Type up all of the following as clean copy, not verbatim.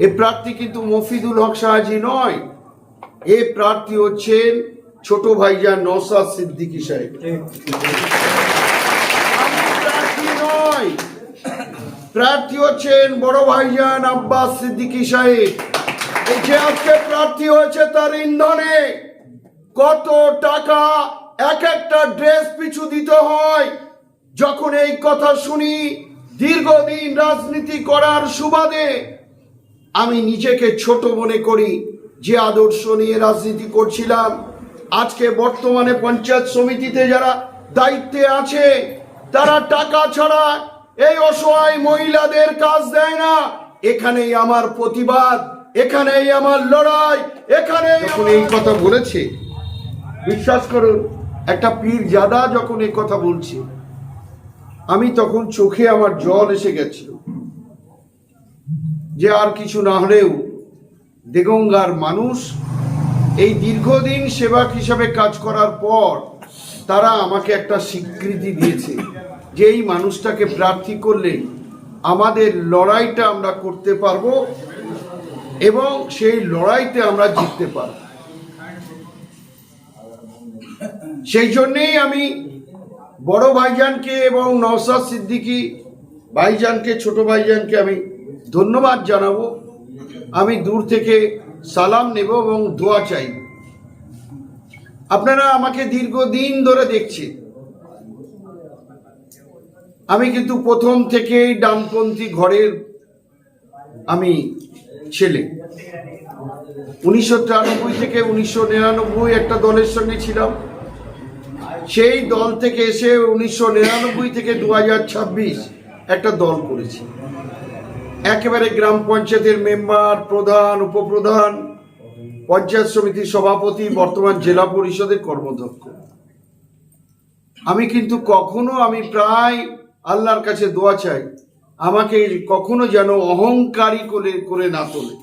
এ প্রার্থী কিন্তু মফিদুল হক সাহাজি নয়, এ প্রার্থী হচ্ছেন ছোট ভাইজান নওশাদ সিদ্দিকী সাহেব। প্রার্থী নয়, প্রার্থী হচ্ছেন বড় ভাইজান আব্বাস সিদ্দিকী সাহেব। এই যে আজকে প্রার্থী হয়েছে তার ইন্ধনে কত টাকা এক একটা ড্রেস পিছু দিতে হয়। যখন এই কথা শুনি, দীর্ঘদিন রাজনীতি করার সুবাদে আমি নিজেকে ছোট মনে করি। যে আদর্শ নিয়ে রাজনীতি করছিলাম, আজকে বর্তমানে পঞ্চায়েত সমিতিতে যারা দায়িত্বে আছে তারা টাকা ছাড়া এই অসহায় মহিলাদের কাজ দেয় না। এখানেই আমার প্রতিবাদ, এখানেই আমার লড়াই, এখানে যখন এই কথা বলেছে, বিশ্বাস করুন একটা পীর জাদা যখন এই কথা বলছে, আমি তখন চোখে আমার জল এসে গেছিল। যে আর কিছু না হলেও দেগঙ্গার মানুষ এই দীর্ঘদিন সেবক হিসাবে কাজ করার পর তারা আমাকে একটা স্বীকৃতি দিয়েছে যে এই মানুষটাকে প্রার্থী করলে আমাদের লড়াইটা আমরা করতে পারবো এবং সেই লড়াইতে আমরা জিততে পারব। সেই জন্যেই আমি বড় ভাইজানকে এবং নওশাদ সিদ্দিকী ভাইজানকে, ছোট ভাইজানকে আমি ধন্যবাদ জানাবো। আমি দূর থেকে সালাম নেব এবং দোয়া চাইব। আপনারা আমাকে দীর্ঘদিন ধরে দেখছেন, আমি কিন্তু প্রথম থেকেই ডানপন্থী ঘরের আমি ছেলে। 1993 থেকে 1999 একটা দলের সঙ্গে ছিলাম। সেই দল থেকে এসে 1999 থেকে 2026 একটা দল করেছি। একেবারে গ্রাম পঞ্চায়েতের মেম্বার, প্রধান, উপপ্রধান, পঞ্চায়েত সমিতির সভাপতি, বর্তমান জেলা পরিষদের কর্মদক্ষ। আমি কিন্তু কখনো, আমি প্রায় আল্লাহর কাছে দোয়া চাই আমাকে কখনো যেন অহংকারী করে না তোলে,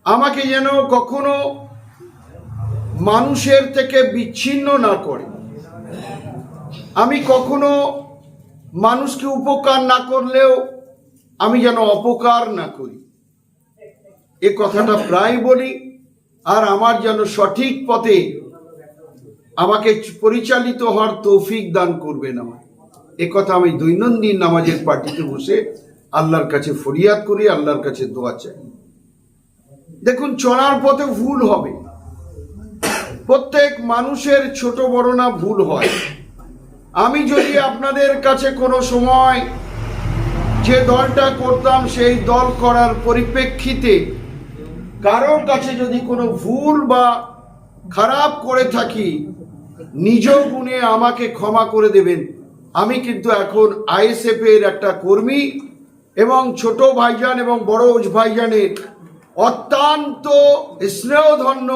আমাকে যেন কখনো মানুষের থেকে বিচ্ছিন্ন না করে, আমি কখনো মানুষকে উপকার না করলেও আমি যেন অপকার না করি। এ কথাটা প্রায় বলি। আর আমার যেন সঠিক পথে আমাকে পরিচালিত হওয়ার তৌফিক দান করবেন আমার। এ কথা আমি দৈনন্দিন নামাজের পার্টিতে বসে আল্লাহর কাছে ফরিয়াদ করি, আল্লাহর কাছে দোয়া চাই। দেখুন, চলার পথে ভুল হবে, প্রত্যেক মানুষের ছোট বড় না ভুল হয়। আমি যদি আপনাদের কাছে কোনো সময় যে দলটা করতাম সেই দল করার পরিপ্রেক্ষিতে কারোর কাছে যদি কোনো ভুল বা খারাপ করে থাকি, নিজ গুণে আমাকে ক্ষমা করে দেবেন। আমি কিন্তু এখন আইএসএফ এর একটা কর্মী এবং ছোট ভাইজান এবং বড় ভাইজানের অত্যন্ত স্নেহধন্য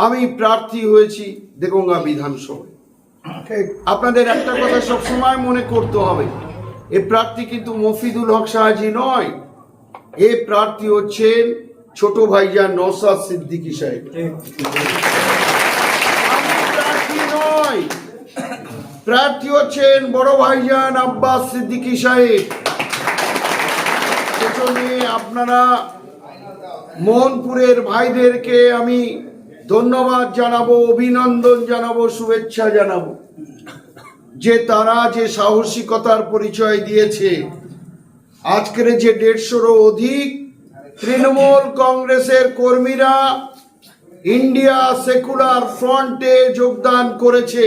আমি প্রার্থী হয়েছি দেগঙ্গা বিধানসভায়। আপনাদের একটা কথা সবসময় মনে করতে হবে, এ প্রার্থী কিন্তু মফিদুল হক সাহাজি নয়, এ প্রার্থী হচ্ছেন ছোট ভাইজান নওশাদ সিদ্দিকী সাহেব। প্রার্থী নয়, প্রার্থী হচ্ছেন বড় ভাইজান আব্বাস সিদ্দিকী সাহেব। সেজন্য আপনারা মোহনপুরের ভাইদেরকে আমি ধন্যবাদ জানাবো, অভিনন্দন জানাবো, শুভেচ্ছা জানাবো যে তারা যে সাহসিকতার পরিচয় দিয়েছে। আজকের যে 150-রও অধিক তৃণমূল কংগ্রেসের কর্মীরা ইন্ডিয়া সেকুলার ফ্রন্টে যোগদান করেছে,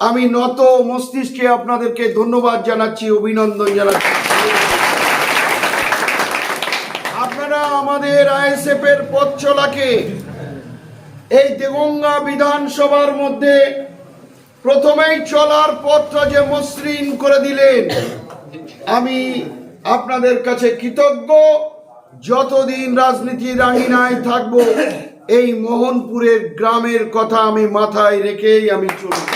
আমি নত মস্তিষ্কে আপনাদেরকে ধন্যবাদ জানাচ্ছি, অভিনন্দন জানাচ্ছি। আপনারা আমাদের আইএসএফ এর পথ চলাকে এই দেগঙ্গা বিধানসভার মধ্যে প্রথমেই চলার পথটা যে মসৃণ করে দিলেন, আমি আপনাদের কাছে কৃতজ্ঞ। যতদিন রাজনীতির আঙিনায় থাকবো, এই মোহনপুরের গ্রামের কথা আমি মাথায় রেখেই আমি চলব।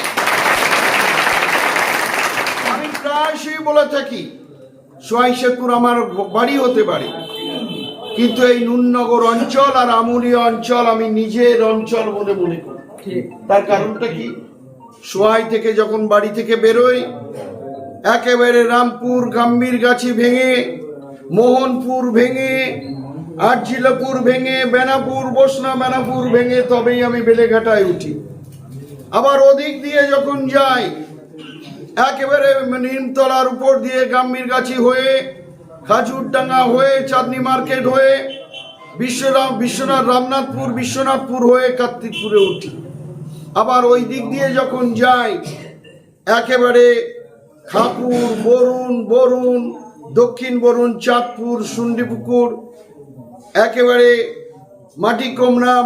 আমি প্রায়শই বলে থাকি, সোয়াইশেপুর আমার বাড়ি হতে পারে, কিন্তু এই নুননগর অঞ্চল আর আমুলিয়া অঞ্চল আমি নিজের অঞ্চল বলে মনে করি। তার কারণটা কি? সোয়াই থেকে যখন বাড়ি থেকে বেরোই, একেবারে রামপুর গাম্ভীরগাছি ভেঙে মোহনপুর ভেঙে, আরজিলাপুর ভেঙে, বেনাপুর, বসনা বেনাপুর ভেঙে তবেই আমি বেলেঘাটায় উঠি। আবার ওদিক দিয়ে যখন যাই একেবারে নিমতলার উপর দিয়ে গাম্ভীরগাছি হয়ে, খাজুরডাঙ্গা হয়ে, চাঁদনি মার্কেট হয়ে, বিশ্বনাথ রামনাথপুর, বিশ্বনাথপুর হয়ে কার্তিকপুরে উঠি। আবার ওই দিক দিয়ে যখন যাই একেবারে খাপুর, বরুণ, দক্ষিণ বরুণ, চাঁদপুর, সুন্ডিপুকুর, একেবারে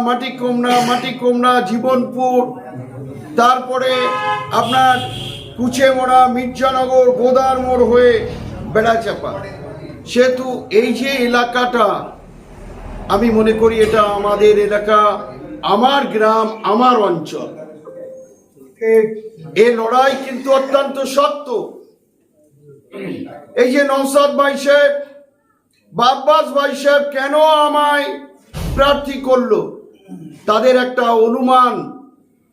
মাটিকোমরা, জীবনপুর, তারপরে আপনার কুচেমোড়া, মির্জানগর, গোদার মোড় হয়ে বেড়াচাপা। সেহেতু এই যে এলাকাটা, আমি মনে করি এটা আমাদের এলাকা, আমার গ্রাম, আমার অঞ্চল। এই লড়াই কিন্তু অত্যন্ত শক্ত। এই যে নওশাদ ভাই সাহেব, আব্বাস ভাই সাহেব কেন আমায় প্রার্থী করলো, তাদের একটা অনুমান,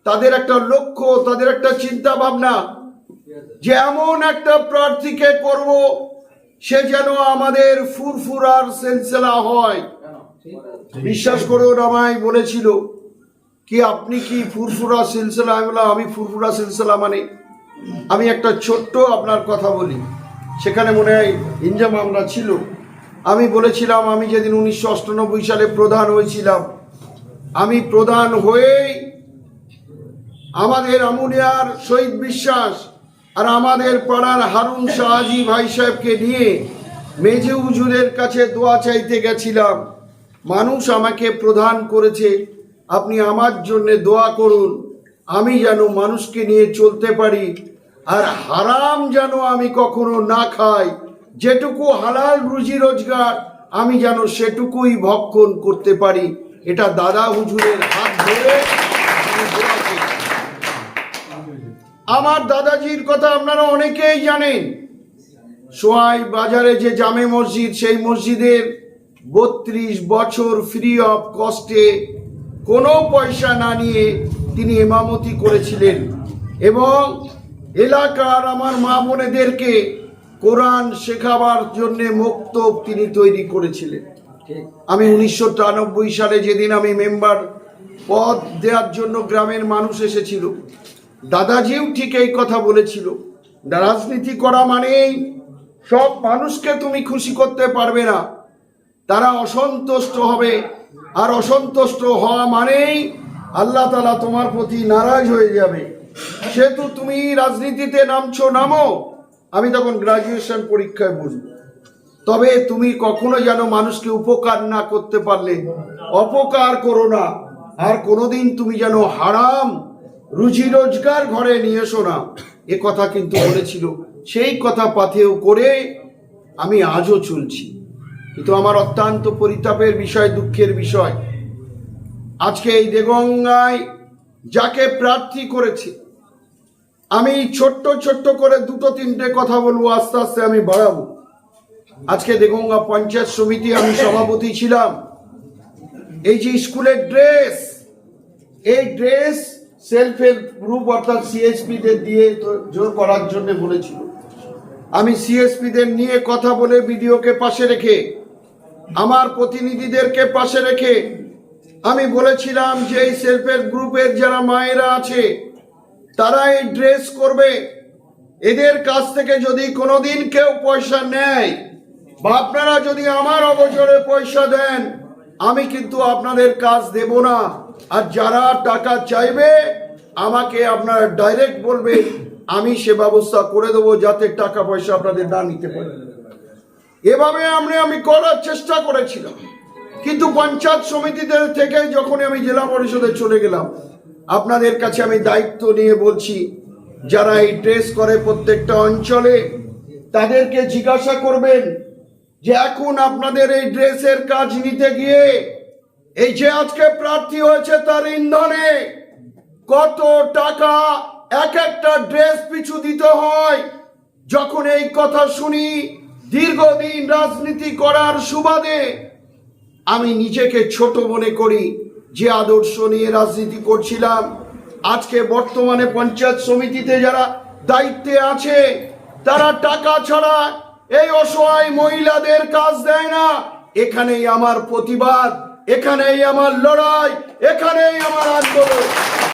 তাদের একটা লক্ষ্য, তাদের একটা চিন্তা ভাবনা যে এমন একটা প্রার্থীকে করব সে যেন আমাদের ফুরফুরার সিলসিলা হয়। বিশ্বাস করুন, আমায় বলেছিল কি আপনি কি ফুরফুরা সিলসিলা? আমি বললাম আমি ফুরফুরা সিলসিলা মানে? আমি একটা ছোট্ট আপনার কথা বলি, সেখানে মনে হয় ইনজাম আমরা ছিল। আমি বলেছিলাম আমি যেদিন 1998 সালে প্রধান হয়েছিলাম, আমি প্রধান হয়েই আমাদের আমুলিয়ার শহীদ বিশ্বাস আর আমাদের পাড়ার হারুন শাহজি ভাই সাহেবকে নিয়ে মেজে হুজুরের কাছে দোয়া চাইতে গেছিলাম। মানুষ আমাকে প্রধান করেছে, আপনি আমার জন্য দোয়া করুন, আমি যেন মানুষকে নিয়ে চলতে পারি আর হারাম যেন আমি কখনো না খাই, যেটুকু হালাল রুজি রোজগার আমি যেন সেটুকুই ভক্ষণ করতে পারি। এটা দাদা হুজুরের হাত ধরে আমার দাদাজির কথা আপনারা অনেকেই জানেন। সোহাই বাজারে যে জামে মসজিদ, সেই মসজিদের 32 বছর ফ্রি অফ কস্টে কোনো পয়সা না নিয়ে তিনি ইমামতি করেছিলেন এবং এলাকার আমার মা বোনেদেরকে কোরআন শেখাবার জন্য মক্তব তিনি তৈরি করেছিলেন। আমি 1993 সালে যেদিন আমি মেম্বার পদ দেওয়ার জন্য গ্রামের মানুষ এসেছিল, দাদাজিও ঠিক এই কথা বলেছিল, রাজনীতি করা মানেই সব মানুষকে তুমি খুশি করতে পারবে না, তারা অসন্তুষ্ট হবে, আর অসন্তুষ্ট হওয়া মানেই আল্লাহ তাআলা তোমার প্রতি নারাজ হয়ে যাবে। সেহেতু তুমি রাজনীতিতে নামো, আমি তখন গ্রাজুয়েশন পরীক্ষায় বসবো, তবে তুমি কখনো যেন মানুষকে উপকার না করতে পারলে অপকার করো না, আর কোনোদিন তুমি যেন হারাম রুজি রোজগার ঘরে নিয়ে এসো না, এ কথা কিন্তু বলেছিল। সেই কথা পাথেয় করে আমি আজও চলছি। কিন্তু আমার অত্যন্ত পরিতাপের বিষয়, দুঃখের বিষয়, আজকে এই দেগঙ্গায় যাকে প্রার্থী করেছে, আমি ছোট্ট করে 2-3টে কথা বলবো, আস্তে আস্তে আমি বাড়াবো। আজকে দেগঙ্গা পঞ্চায়েত সমিতি আমি সভাপতি ছিলাম। এই যে স্কুলের ড্রেস, এই ড্রেস সেলফ হেল্প গ্রুপ অর্থাৎ সিএসপিদের দিয়ে জোর করার জন্য বলেছিল। আমি সিএসপিদের নিয়ে কথা বলে বিডিওকে পাশে রেখে, আমার প্রতিনিধিদেরকে পাশে রেখে আমি বলেছিলাম যে এই সেলফ হেল্প গ্রুপের যারা মায়েরা আছে তারা এই ড্রেস করবে। এদের কাছ থেকে যদি কোনোদিন কেউ পয়সা নেয় বা আপনারা যদি আমার অগোচরে পয়সা দেন, আমি কিন্তু আপনাদের কাজ দেব না। আর যারা টাকা চাইবে আমাকে আপনারা ডাইরেক্ট বলবে, আমি সে ব্যবস্থা করে দেবো যাতে টাকা পয়সা আপনাদের না নিতে পারে। এভাবে আমি করার চেষ্টা করেছিলাম। কিন্তু পঞ্চায়েত সমিতিদের থেকে যখন আমি জেলা পরিষদে চলে গেলাম, আপনাদের কাছে আমি দায়িত্ব নিয়ে বলছি, যারা এই ড্রেস করে প্রত্যেকটা অঞ্চলে তাদেরকে জিজ্ঞাসা করবেন যে এখন আপনাদের এই ড্রেসের কাজ নিতে গিয়ে এই যে আজকে প্রার্থী হয়েছে তার ইন্ধনে কত টাকা এক একটা ড্রেস পিছু দিতে হয়। যখন এই কথা শুনি, দীর্ঘদিন রাজনীতি করার সুবাদে আমি নিজেকে ছোট মনে করি, যে আদর্শ নিয়ে রাজনীতি করছিলাম। আজকে বর্তমানে পঞ্চায়েত সমিতিতে যারা দায়িত্বে আছে তারা টাকা ছাড়া এই অসহায় মহিলাদের কাজ দেয় না। এখানেই আমার প্রতিবাদ, এখানেই আমার লড়াই, এখানেই আমার আন্দোলন।